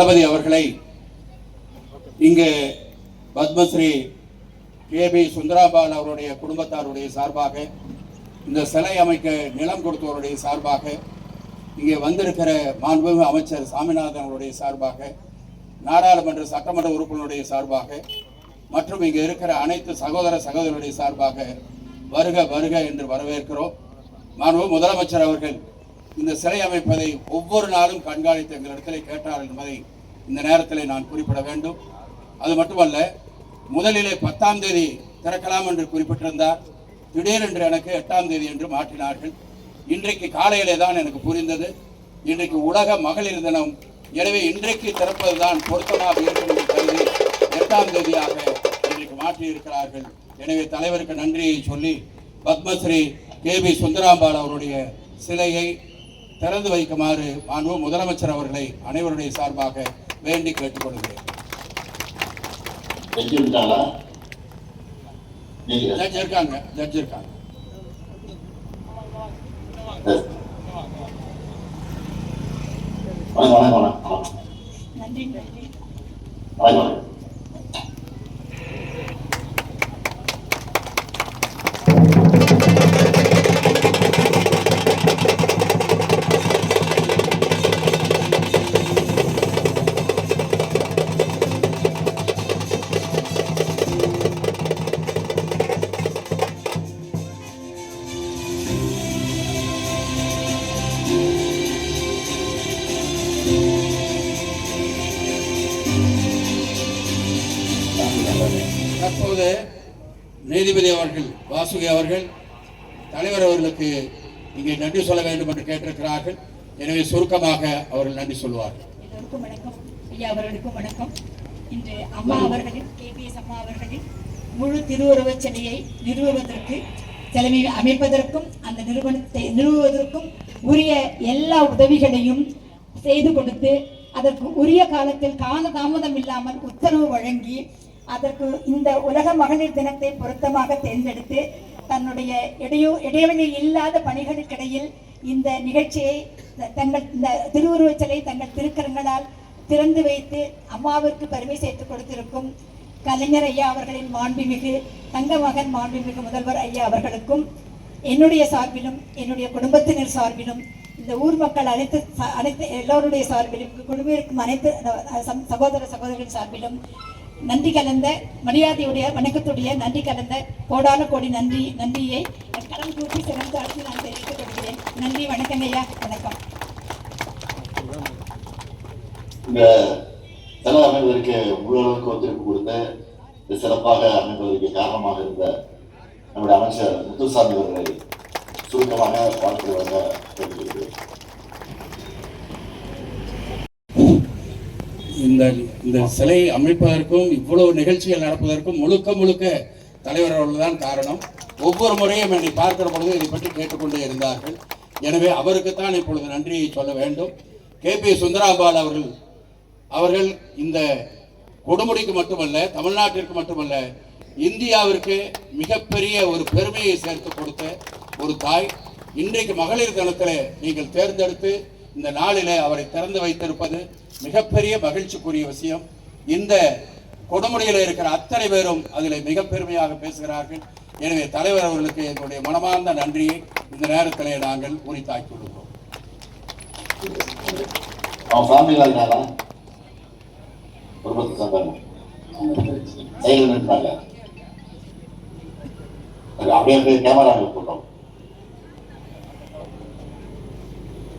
தளபதி அவர்களை இங்கு பத்மஸ்ரீ கே.பி. சுந்தராம்பாள் அவருடைய குடும்பத்தாருடைய சார்பாக, இந்த சிலை அமைக்க நிலம் கொடுத்தவருடைய சார்பாக, இங்கே வந்திருக்கிற மாண்புமிகு அமைச்சர் சாமிநாதன் அவருடைய சார்பாக, நாடாளுமன்ற சட்டமன்ற உறுப்பினருடைய சார்பாக மற்றும் இங்கே இருக்கிற அனைத்து சகோதர சகோதரருடைய சார்பாக வருக வருக என்று வரவேற்கிறோம். மாண்புமிகு முதலமைச்சர் அவர்கள் இந்த சிலை அமைப்பதை ஒவ்வொரு நாளும் கண்காணித்து எங்களிடத்தில் கேட்டார் என்பதை இந்த நேரத்தில் நான் குறிப்பிட வேண்டும். அது மட்டுமல்ல, முதலிலே 10ஆம் தேதி திறக்கலாம் என்று குறிப்பிட்டிருந்தார். திடீரென்று எனக்கு 8ஆம் தேதி என்று மாற்றினார்கள். இன்றைக்கு காலையிலே தான் எனக்கு புரிந்தது, இன்றைக்கு உலக மகளிர் தினம், எனவே இன்றைக்கு திறப்பதுதான் பொருத்தமாக இருக்கும் என்று கருதி 8ஆம் தேதியாக இன்றைக்கு மாற்றியிருக்கிறார்கள். எனவே தலைவருக்கு நன்றியை சொல்லி பத்மஸ்ரீ கே.பி. சுந்தராம்பாள் அவருடைய சிலையை திறந்து வைக்குமாறு மாண்புமிகு முதலமைச்சர் அவர்களை அனைவருடைய சார்பாக வேண்டி கேட்டுக்கொள்கிறேன். ஜட்ஜ் இருக்காங்க. நன்றி. தற்போது நீதிபதி அவர்கள் வாசுகி அவர்கள் தலைவர் அவர்களுக்கு இங்கே நன்றி சொல்ல வேண்டும் என்று கேட்டிருக்கிறார்கள். எனவே சுருக்கமாக அவர்கள் நன்றி சொல்வார்கள். எல்லோருக்கும் வணக்கம். ஐயா அவர்களுக்கும் வணக்கம். இன்று அம்மா அவர்களின் KPS அம்மா அவர்களின் முழு திருவுருவச் சிலையை நிறுவுவதற்கு தலைமை அமைப்பதற்கும் அந்த நிறுவனத்தை நிறுவுவதற்கும் உரிய எல்லா உதவிகளையும் செய்து கொடுத்து அதற்கு உரிய காலத்தில் கால தாமதம் இல்லாமல் உத்தரவு வழங்கி அதற்கு இந்த உலக மகளிர் தினத்தை பொருத்தமாக தேர்ந்தெடுத்து தன்னுடைய இடைவெளி இல்லாத பணிகளுக்கிடையில் இந்த நிகழ்ச்சியை தங்கள் இந்த திருவுருவச் சிலை தங்கள் திருக்கரங்களால் திறந்து வைத்து அம்மாவிற்கு பெருமை சேர்த்து கொடுத்திருக்கும் கலைஞர் ஐயா அவர்களின் மாண்புமிகு தங்க மகன் மாண்புமிகு முதல்வர் ஐயா அவர்களுக்கும் என்னுடைய சார்பிலும் என்னுடைய குடும்பத்தினர் சார்பிலும் இந்த ஊர் மக்கள் அனைத்து எல்லோருடைய சார்பிலும் குடும்பத்திற்கும் அனைத்து சகோதர சகோதரிகள் சார்பிலும் நன்றி கலந்த மரியாதையுடைய வணக்கத்துடைய நன்றி கலந்த கோடான கோடி நன்றியை கடன் கூட்டி சிறந்த அரசு நான் தெரிவித்துக் கொள்கிறேன். நன்றி. வணக்கம் ஐயா. வணக்கம். இந்த சிலை அமைவதற்கு முழு அளவுக்கு ஒத்துழைப்பு கொடுத்து சிறப்பாக அமைப்பதற்கு காரணமாக இருந்த நம்முடைய அமைச்சர் முத்துசாமி அவர்களை சுருக்கமாக வாழ்த்து வழங்க கேட்டுக்கொள்கிறேன். இந்த சிலை அமைப்பதற்கும் இவ்வளவு நிகழ்ச்சிகள் நடப்பதற்கும் முழுக்க தலைவர் அவர்கள் தான் காரணம். ஒவ்வொரு முறையும் என்னை பார்க்கிற பொழுது இதை பற்றி கேட்டுக்கொண்டே இருந்தார்கள். எனவே அவருக்குத்தான் இப்பொழுது நன்றியை சொல்ல வேண்டும். கே.பி. சுந்தராம்பாள் அவர்கள் இந்த கொடுமுடிக்கு மட்டுமல்ல, தமிழ்நாட்டிற்கு மட்டுமல்ல, இந்தியாவிற்கு மிகப்பெரிய ஒரு பெருமையை சேர்த்து கொடுத்த ஒரு தாய். இன்றைக்கு மகளிர் தினத்தில் நீங்கள் தேர்ந்தெடுத்து இந்த நாளிலே அவரை திறந்து வைத்திருப்பது மிகப்பெரிய மகிழ்ச்சிக்குரிய விஷயம். இந்த கொடுமுடியில் இருக்கிற அத்தனை பேரும் அதில் மிக பெருமையாக பேசுகிறார்கள். எனவே தலைவர் அவர்களுக்கு எங்களுடைய மனமார்ந்த நன்றியை இந்த நேரத்திலே நாங்கள் உரித்தாக்கி விடுகிறோம். அப்படியே கேமரா போட்டோம்.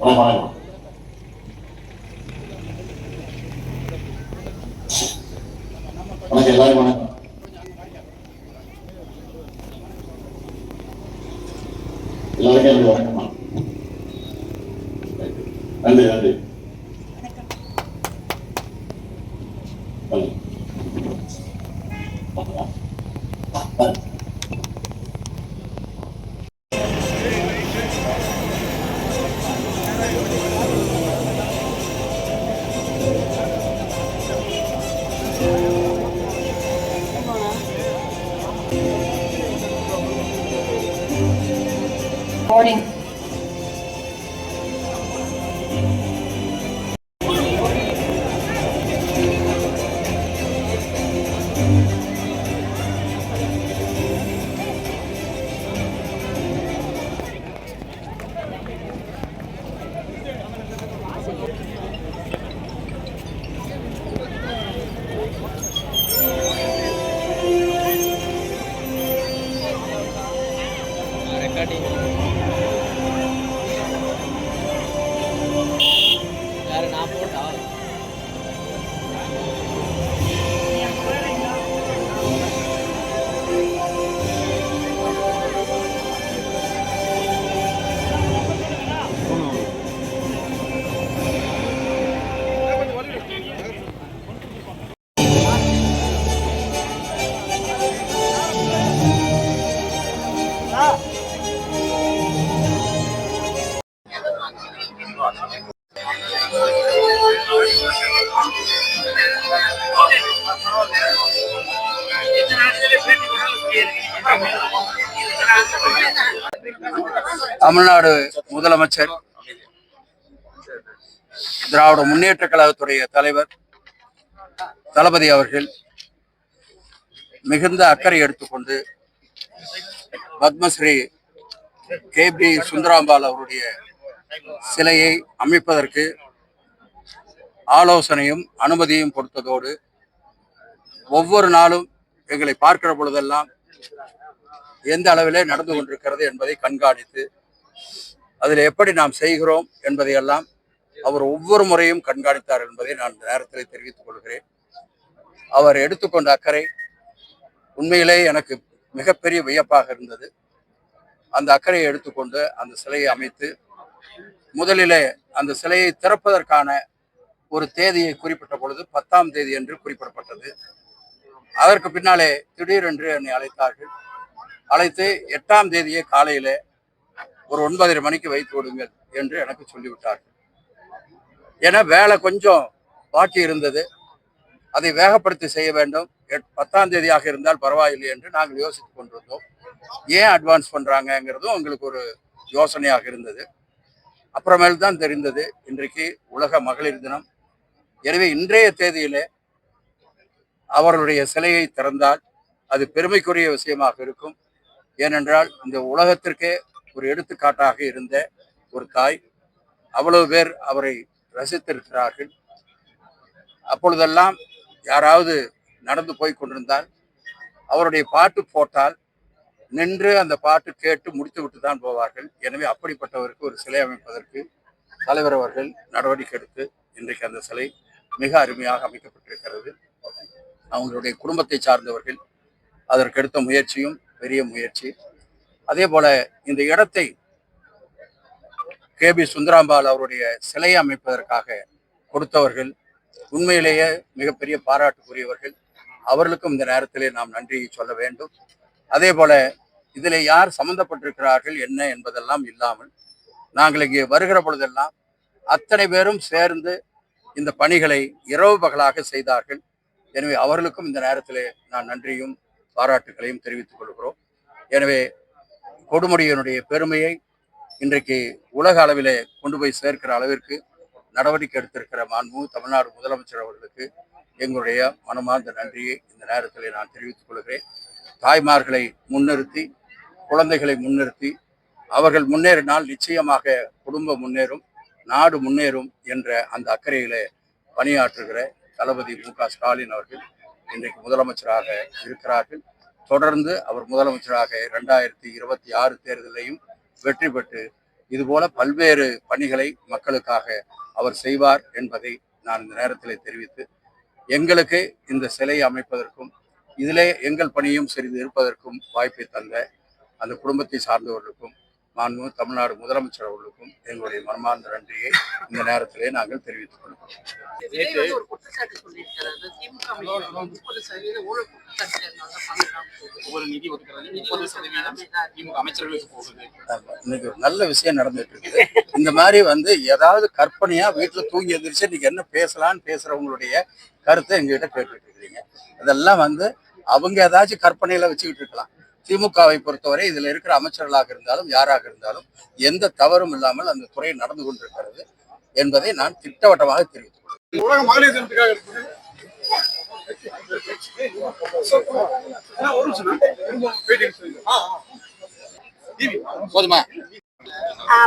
வணக்கம் எல்லாரும் வணக்கம். எல்லாருக்கும் வணக்கமா. நன்றி நன்றி. Morning. தமிழ்நாடு முதலமைச்சர், திராவிட முன்னேற்ற கழகத்துடைய தலைவர் தளபதி அவர்கள் மிகுந்த அக்கறை எடுத்துக்கொண்டு பத்மஸ்ரீ KB சுந்தராம்பாள் அவருடைய சிலையை அமைப்பதற்கு ஆலோசனையும் அனுமதியும் கொடுத்ததோடு ஒவ்வொரு நாளும் எங்களை பார்க்கிற பொழுதெல்லாம் எந்த அளவிலே நடந்து கொண்டிருக்கிறது என்பதை கண்காணித்து அதில் எப்படி நாம் செய்கிறோம் என்பதையெல்லாம் அவர் ஒவ்வொரு முறையும் கண்காணித்தார் என்பதை நான் நேரத்தில் தெரிவித்துக் கொள்கிறேன். அவர் எடுத்துக்கொண்ட அக்கறை உண்மையிலே எனக்கு மிகப்பெரிய வியப்பாக இருந்தது. அந்த அக்கறையை எடுத்துக்கொண்டு அந்த சிலையை அமைத்து முதலிலே அந்த சிலையை திறப்பதற்கான ஒரு தேதியை குறிப்பிட்ட பொழுது 10ஆம் தேதி என்று குறிப்பிடப்பட்டது. அதற்கு பின்னாலே திடீரென்று என்னை அழைத்தார்கள். அழைத்து 8ஆம் தேதியே காலையிலே ஒரு 9:30 மணிக்கு வைத்து விடுங்கள் என்று எனக்கு சொல்லிவிட்டார்கள். ஏன்னா வேலை கொஞ்சம் பாக்கி இருந்தது, அதை வேகப்படுத்தி செய்ய வேண்டும். 10ஆம் தேதியாக இருந்தால் பரவாயில்லை என்று நாங்கள் யோசித்துக் கொண்டிருந்தோம். ஏன் அட்வான்ஸ் பண்றாங்கிறதும் எங்களுக்கு ஒரு யோசனையாக இருந்தது. அப்புறமேல் தான் தெரிந்தது இன்றைக்கு உலக மகளிர் தினம். எனவே இன்றைய தேதியிலே அவர்களுடைய சிலையை திறந்தால் அது பெருமைக்குரிய விஷயமாக இருக்கும். ஏனென்றால் இந்த உலகத்திற்கே ஒரு எடுத்துக்காட்டாக இருந்த ஒரு தாய், அவ்வளவு பேர் அவரை ரசித்திருக்கிறார்கள். அப்பொழுதெல்லாம் யாராவது நடந்து போய் கொண்டிருந்தால் அவருடைய பாட்டு போட்டால் நின்று அந்த பாட்டு கேட்டு முடித்து விட்டு தான் போவார்கள். எனவே அப்படிப்பட்டவருக்கு ஒரு சிலை அமைப்பதற்கு தலைவர் அவர்கள் நடவடிக்கை எடுத்து இன்றைக்கு அந்த சிலை மிக அருமையாக அமைக்கப்பட்டிருக்கிறது. அவங்களுடைய குடும்பத்தை சார்ந்தவர்கள் அதற்கு எடுத்த முயற்சியும் பெரிய முயற்சி. அதே போல இந்த இடத்தை KB சுந்தராம்பாள் அவருடைய சிலையை அமைப்பதற்காக கொடுத்தவர்கள் உண்மையிலேயே மிகப்பெரிய பாராட்டுக்குரியவர்கள். அவர்களுக்கும் இந்த நேரத்திலே நாம் நன்றியை சொல்ல வேண்டும். அதே போல இதில் யார் சம்பந்தப்பட்டிருக்கிறார்கள் என்ன என்பதெல்லாம் இல்லாமல் நாங்கள் இங்கே வருகிற பொழுதெல்லாம் அத்தனை பேரும் சேர்ந்து இந்த பணிகளை இரவு பகலாக செய்தார்கள். எனவே அவர்களுக்கும் இந்த நேரத்திலே நான் நன்றியும் பாராட்டுகளையும் தெரிவித்துக் கொள்கிறோம். எனவே கொடுமுடியினுடைய பெருமையை இன்றைக்கு உலக அளவிலே கொண்டு போய் சேர்க்கிற அளவிற்கு நடவடிக்கை எடுத்திருக்கிற மாண்பு தமிழ்நாடு முதலமைச்சர் அவர்களுக்கு எங்களுடைய மனமார்ந்த நன்றியை இந்த நேரத்திலே நான் தெரிவித்துக் கொள்கிறேன். தாய்மார்களை முன்னிறுத்தி, குழந்தைகளை முன்னிறுத்தி அவர்கள் முன்னேறினால் நிச்சயமாக குடும்பம் முன்னேறும், நாடு முன்னேறும் என்ற அந்த அக்கறையிலே பணியாற்றுகிற தளபதி MK ஸ்டாலின் அவர்கள் இன்றைக்கு முதலமைச்சராக இருக்கிறார்கள். தொடர்ந்து அவர் முதலமைச்சராக 2026 தேர்தலையும் வெற்றி பெற்று இதுபோல பல்வேறு பணிகளை மக்களுக்காக அவர் செய்வார் என்பதை நான் இந்த நேரத்தில் தெரிவித்து, எங்களுக்கு இந்த சிலையை அமைப்பதற்கும் இதிலே எங்கள் பணியும் சிறிது இருப்பதற்கும் வாய்ப்பை தந்த அந்த குடும்பத்தை சார்ந்தவர்களுக்கும் மாண்பு தமிழ்நாடு முதலமைச்சர் அவர்களுக்கும் எங்களுடைய மனமார்ந்த நன்றியை இந்த நேரத்திலே நாங்கள் தெரிவித்துக் கொள்கிறோம். இன்னைக்கு ஒரு நல்ல விஷயம் நடந்துட்டு இருக்குது. இந்த மாதிரி ஏதாவது கற்பனையா வீட்டுல தூங்கி எந்திரிச்சு இன்னைக்கு என்ன பேசலான்னு பேசுறவங்களுடைய கருத்தை எங்ககிட்ட கேட்டுட்டு இருக்கிறீங்க. அதெல்லாம் அவங்க ஏதாச்சும் கற்பனையில வச்சுக்கிட்டு இருக்கலாம். திமுகவை பொறுத்தவரை இதில் இருக்கிற அமைச்சர்களாக இருந்தாலும் யாராக இருந்தாலும் எந்த தவறும் இல்லாமல் அந்த துறை நடந்து கொண்டிருக்கிறது என்பதை நான் திட்டவட்டமாக தெரிவித்துக் கொள்கிறேன்.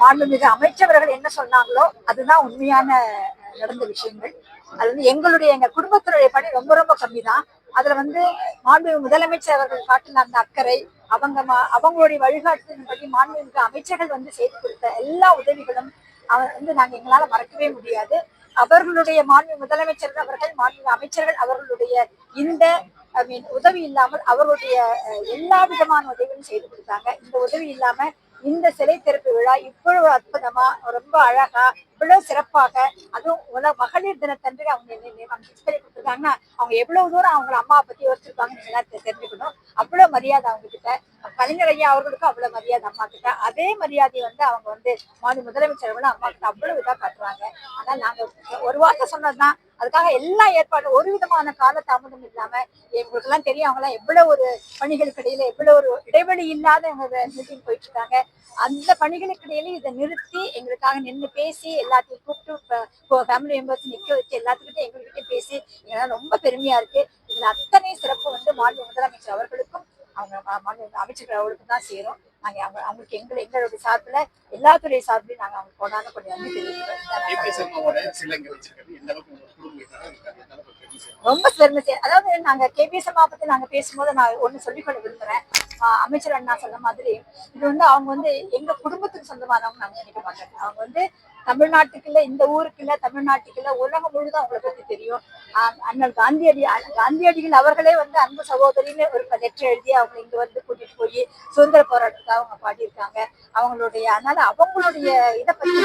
மாண்புமிகு அமைச்சர்கள் என்ன சொன்னாங்களோ அதுதான் உண்மையான நடந்த விஷயங்கள். அது எங்க குடும்பத்தினுடைய பணி ரொம்ப ரொம்ப கம்மி தான். அதுல வந்து மாண்புமிகு முதலமைச்சர் அவர்கள் காட்டின அந்த அக்கறை, அவங்களுடைய வழிகாட்டுதலின்படி மாண்புமிகு அமைச்சர்கள் வந்து செய்து கொடுத்த எல்லா உதவிகளும் நாங்க எங்களால மறக்கவே முடியாது. அவர்களுடைய மாண்புமிகு முதலமைச்சர் அவர்கள், மாண்புமிகு அமைச்சர்கள் அவர்களுடைய இந்த உதவி இல்லாமல் அவர்களுடைய எல்லா விதமான உதவியும் செய்து கொடுத்தாங்க. இந்த உதவி இல்லாம இந்த சிலை திறப்பு விழா இவ்வளவு அற்புதமா, ரொம்ப அழகா, இவ்வளவு சிறப்பாக, அதுவும் மகளிர் தினத்தன்று அவங்க கொடுத்துருக்காங்கன்னா அவங்க எவ்வளவு தூரம் அவங்க அம்மாவை பத்தி யோசிச்சிருப்பாங்க நீங்க எல்லாம் தெரிஞ்சுக்கணும். அவ்வளவு மரியாதை அவங்க கிட்ட, கலைஞர் ஐயா அவர்களுக்கும் அவ்வளவு மரியாதை அம்மா கிட்ட. அதே மரியாதை வந்து அவங்க வந்து முதலமைச்சர் அம்மா கிட்ட அவ்வளவு இதா காட்டுறாங்க. ஆனா நாங்க ஒரு வார்த்தை சொன்னதுதான் அதுக்காக எல்லா ஏற்பாடும் ஒரு விதமான கால தாமதம் இல்லாம, எங்களுக்கு எல்லாம் தெரியும் அவங்க எல்லாம் எவ்வளவு ஒரு பணிகளுக்கு இடையில எவ்வளவு ஒரு இடைவெளி இல்லாத மீட்டிங் போயிட்டு இருக்காங்க. அந்த பணிகளுக்கு இடையில இதை நிறுத்தி எங்களுக்காக நின்று பேசி எல்லாத்தையும் கூப்பிட்டு ஃபேமிலி மெம்பர்ஸ் நிக்க வச்சு எல்லாத்துக்கிட்டையும் எங்ககிட்ட பேசி எங்களால் ரொம்ப பெருமையா இருக்கு. இதுல அத்தனை சிறப்பு வந்து மாநில முதலமைச்சர் அவர்களுக்கும் அவங்க அமைச்சர்கள் அவர்களுக்கும் தான் சேரும். நாங்க அவங்களுக்கு எங்களுடைய சார்பில் எல்லா துறை சார்பிலையும் நாங்க அவங்க கொண்டாட கொஞ்சம் நன்றி ரொம்ப பெருமை. அதாவது நாங்க கேபிஎஸ் அம்மா பத்தி நாங்க பேசும்போது நான் ஒண்ணு சொல்லிக்கொள்ள விரும்புறேன். அமைச்சர் அண்ணா சொன்ன மாதிரி இது வந்து அவங்க வந்து எங்க குடும்பத்துக்கு சொந்தமானவங்க நாங்க நினைக்க மாட்டாங்க. அவங்க வந்து தமிழ்நாட்டுக்கு இல்ல, இந்த ஊருக்கு இல்ல, தமிழ்நாட்டுக்கு இல்ல, உலகம் முழுதும் அவங்களை பத்தி தெரியும். அண்ணல் காந்தியடிகள் அவர்களே வந்து அன்பு சகோதரின்னு ஒரு லெட்டர் எழுதி அவங்க இங்க வந்து கூட்டிட்டு போய் சுதந்திர போராட்டத்துக்காக அவங்க பாடியிருக்காங்க. அவங்களுடைய அதனால அவங்களுடைய இதை பத்தி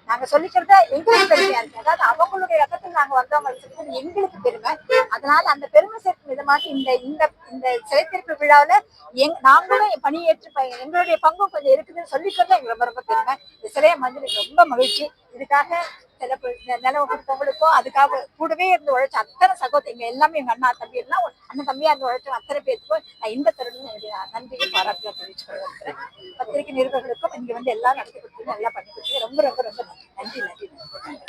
நாங்க சொல்லிக்கிறத எங்களுக்கு பெருமையா இருக்கு. அதாவது அவங்களுடைய ரத்தத்தில் நாங்க வந்தவங்க எங்களுக்கு பெருமை. அதனால அந்த பெருமை சேர்க்கும் விதமாக இந்த சிலை திறப்பு விழாவில நாங்களும் பணியேற்று எங்களுடைய பங்கும் கொஞ்சம் இருக்குதுன்னு சொல்லிக்கிறத எங்களுக்கு ரொம்ப ரொம்ப பெருமை. இந்த சிலையை வந்து ரொம்ப மகிழ்ச்சி. இதுக்காக நிலவு கொடுத்தவங்களுக்கும் அதுக்காக கூடவே இருந்து உழைச்ச அத்தனை சகோதரி எங்க எல்லாமே எங்க அண்ணா தம்பி எல்லாம் அண்ணன் தம்பியா இருந்து உழைச்ச அத்தனை பேருக்கும் நான் இந்த தருணம் என்னுடைய நன்றியை பாராட்டுல தெரிவிச்சு கொள்கிறேன். பத்திரிகை நிருபர்களுக்கும் இங்க வந்து எல்லாம் நடத்தி கொடுத்து நல்லா பண்ணி கொடுத்து ரொம்ப ரொம்ப ரொம்ப நன்றி நன்றி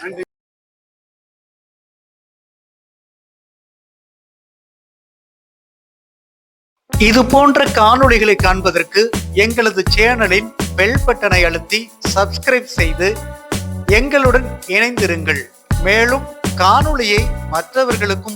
நன்றி. இது போன்ற காணொளிகளை காண்பதற்கு எங்களது சேனலின் பெல் பட்டனை அழுத்தி சப்ஸ்கிரைப் செய்து எங்களுடன் இணைந்திருங்கள். மேலும் காணொளியை மற்றவர்களுக்கும்